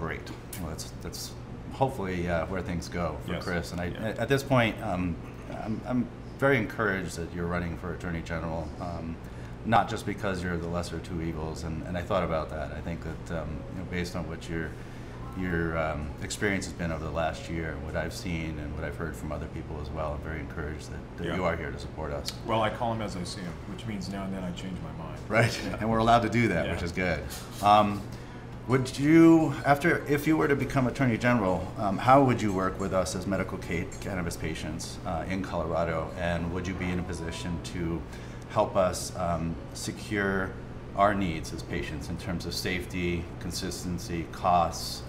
great. Well, that's hopefully where things go for Yes. Chris. And Yeah. at this point, I'm very encouraged that you're running for Attorney General, not just because you're the lesser of two evils. And I thought about that. I think that based on what your experience has been over the last year, and what I've seen and what I've heard from other people as well, I'm very encouraged that Yeah. you are here to support us. Well, I call him as I see him, which means now and then I change my mind. Right, Yeah. and we're allowed to do that, Yeah. which is good. Would you, if you were to become Attorney General, how would you work with us as medical cannabis patients in Colorado, and would you be in a position to help us secure our needs as patients in terms of safety, consistency, costs,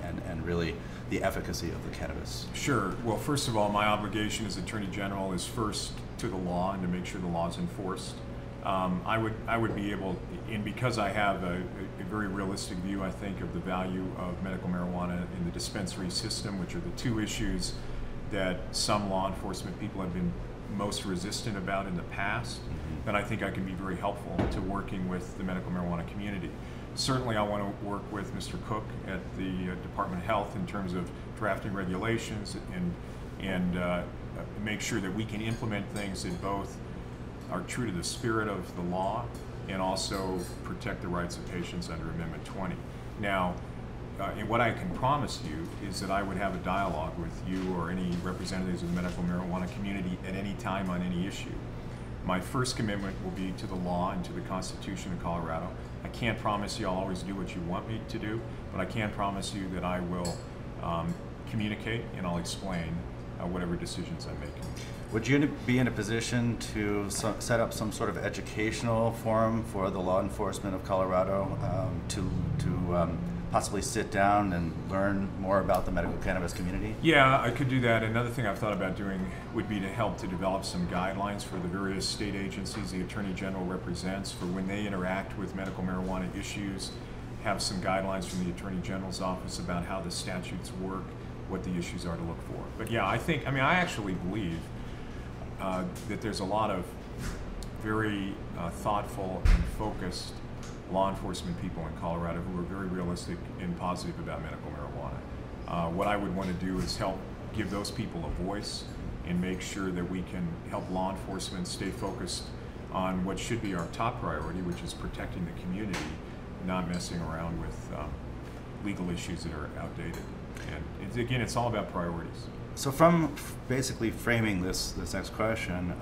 and really the efficacy of the cannabis? Sure. Well, first of all, my obligation as Attorney General is first to the law and to make sure the law is enforced. I would be able, and because I have a very realistic view, I think, of the value of medical marijuana in the dispensary system, which are the two issues that some law enforcement people have been most resistant about in the past, then I think I can be very helpful to working with the medical marijuana community. Certainly I want to work with Mr. Cook at the Department of Health in terms of drafting regulations and make sure that we can implement things that both are true to the spirit of the law and also protect the rights of patients under Amendment 20. Now, and what I can promise you is that I would have a dialogue with you or any representatives of the medical marijuana community at any time on any issue. My first commitment will be to the law and to the Constitution of Colorado. I can't promise you I'll always do what you want me to do, but I can promise you that I will communicate and I'll explain whatever decisions I'm making. Would you be in a position to set up some sort of educational forum for the law enforcement of Colorado to possibly sit down and learn more about the medical cannabis community? Yeah, I could do that. Another thing I've thought about doing would be to help to develop some guidelines for the various state agencies the Attorney General represents for when they interact with medical marijuana issues, have some guidelines from the Attorney General's office about how the statutes work, what the issues are to look for. But yeah, I actually believe that there's a lot of very thoughtful and focused law enforcement people in Colorado who are very realistic and positive about medical marijuana. What I would want to do is help give those people a voice and make sure that we can help law enforcement stay focused on what should be our top priority, which is protecting the community, not messing around with legal issues that are outdated. And again, it's all about priorities. So from basically framing this next question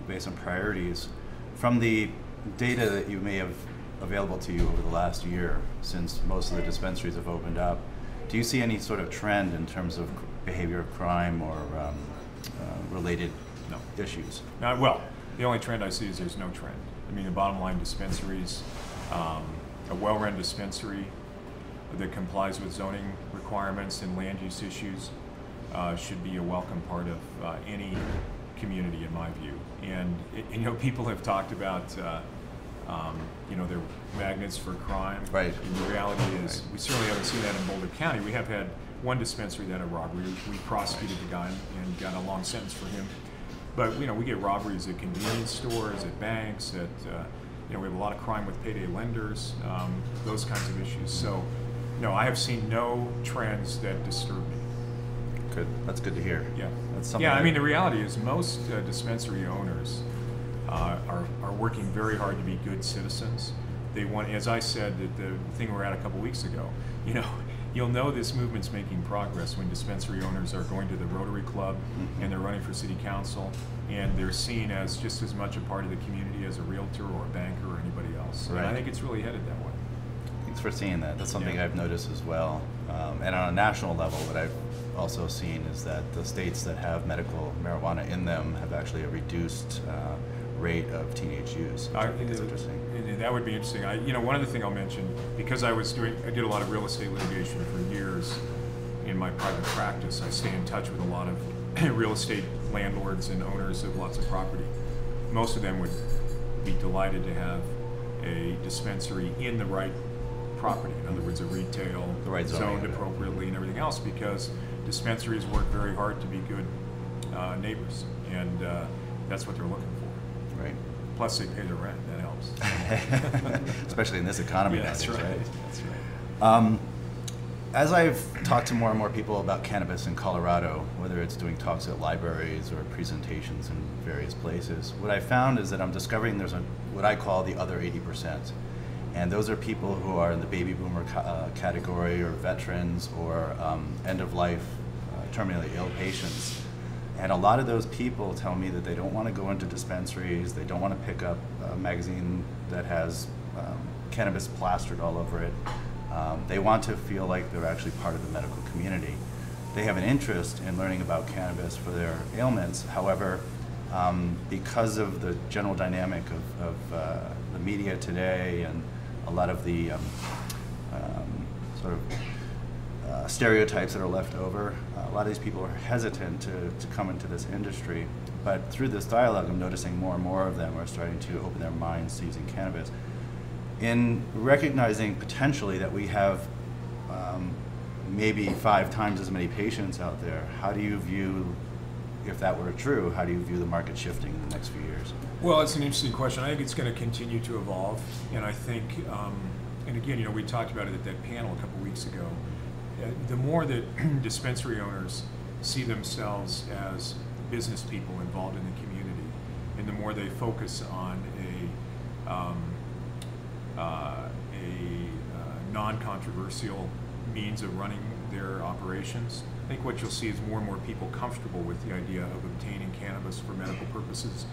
based on priorities, from the data that you may have available to you over the last year, since most of the dispensaries have opened up, do you see any sort of trend in terms of behavior of crime or related issues? Well, the only trend I see is there's no trend. I mean, the bottom line, dispensaries, a well-run dispensary that complies with zoning requirements and land use issues should be a welcome part of any community, in my view. And people have talked about they're magnets for crime. Right. And the reality is, we certainly haven't seen that in Boulder County. We have had one dispensary that had a robbery. We prosecuted the guy and got a long sentence for him. But we get robberies at convenience stores, at banks, we have a lot of crime with payday lenders, those kinds of issues. So, no, I have seen no trends that disturb me. Good. That's good to hear. Yeah. That's something. Yeah. I mean, the reality is most dispensary owners are working very hard to be good citizens. They want, as I said, that the thing we're at a couple weeks ago, you'll know this movement's making progress when dispensary owners are going to the Rotary Club and they're running for city council and they're seen as just as much a part of the community as a realtor or a banker or anybody else. Right. And I think it's really headed that way. Thanks for seeing that. That's something Yeah. I've noticed as well. And on a national level, what I've also seen is that the states that have medical marijuana in them have actually a reduced rate of teenage use, which I think is interesting. That would be interesting. One other thing I'll mention, because I did a lot of real estate litigation for years in my private practice. I stay in touch with a lot of real estate landlords and owners of lots of property. Most of them would be delighted to have a dispensary in the right property. In other words, a retail, the right zoned appropriately and everything else, because dispensaries work very hard to be good neighbors, and that's what they're looking for. Right. Plus, they pay their rent. That helps. Especially in this economy. Yeah, that's nowadays, right. right? That's right. as I've talked to more and more people about cannabis in Colorado, whether it's doing talks at libraries or presentations in various places, what I found is that I'm discovering there's what I call the other 80%. And those are people who are in the baby boomer category, or veterans, or end-of-life, terminally ill patients. And a lot of those people tell me that they don't want to go into dispensaries, they don't want to pick up a magazine that has cannabis plastered all over it. They want to feel like they're actually part of the medical community. They have an interest in learning about cannabis for their ailments. However, because of the general dynamic of the media today and a lot of the sort of stereotypes that are left over, a lot of these people are hesitant to come into this industry. But through this dialogue, I'm noticing more and more of them are starting to open their minds to using cannabis. In recognizing potentially that we have maybe 5 times as many patients out there, how do you view, if that were true, how do you view the market shifting in the next few years? Well, it's an interesting question. I think it's going to continue to evolve, and I think, and again, we talked about it at that panel a couple weeks ago. The more that dispensary owners see themselves as business people involved in the community, and the more they focus on a non-controversial means of running their operations, I think what you'll see is more and more people comfortable with the idea of obtaining cannabis for medical purposes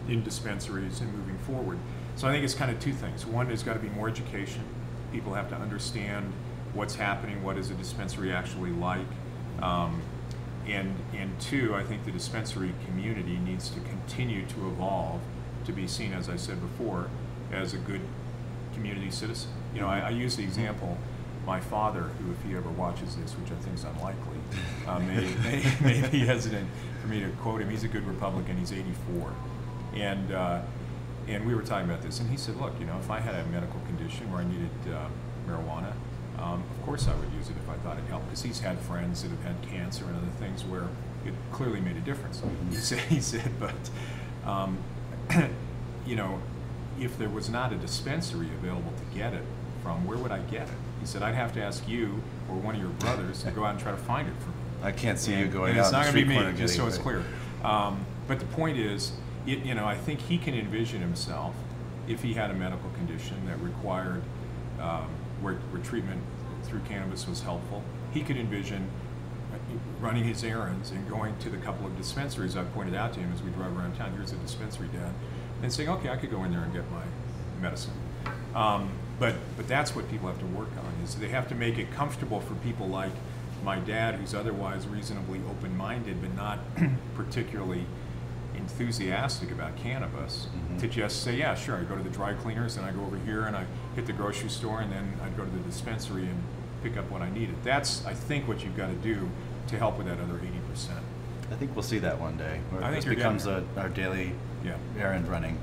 in dispensaries and moving forward. So I think it's kind of 2 things. One, there's got to be more education. People have to understand what's happening, what is a dispensary actually like. And 2, I think the dispensary community needs to continue to evolve to be seen, as I said before, as a good community citizen. I use the example, my father, who, if he ever watches this, which I think is unlikely, may be hesitant for me to quote him. He's a good Republican. He's 84. And we were talking about this, and he said, look, if I had a medical condition where I needed marijuana, of course I would use it if I thought it helped, because he's had friends that have had cancer and other things where it clearly made a difference. He said, but if there was not a dispensary available to get it from, where would I get it? He said, I'd have to ask you or one of your brothers to go out and try to find it for me. I can't see you going out. It's not going to be me, just so it's clear. But the point is, I think he can envision himself, if he had a medical condition that required, where treatment through cannabis was helpful, he could envision running his errands and going to the couple of dispensaries I pointed out to him as we drive around town. Here's a dispensary, Dad. And saying, okay, I could go in there and get my medicine. But that's what people have to work on, is they have to make it comfortable for people like my dad, who's otherwise reasonably open-minded but not particularly enthusiastic about cannabis, to just say, yeah, sure, I go to the dry cleaners and I go over here and I hit the grocery store and then I'd go to the dispensary and pick up what I needed. That's, I think, what you've got to do to help with that other 80%. I think we'll see that one day, where I think this becomes our daily errand running.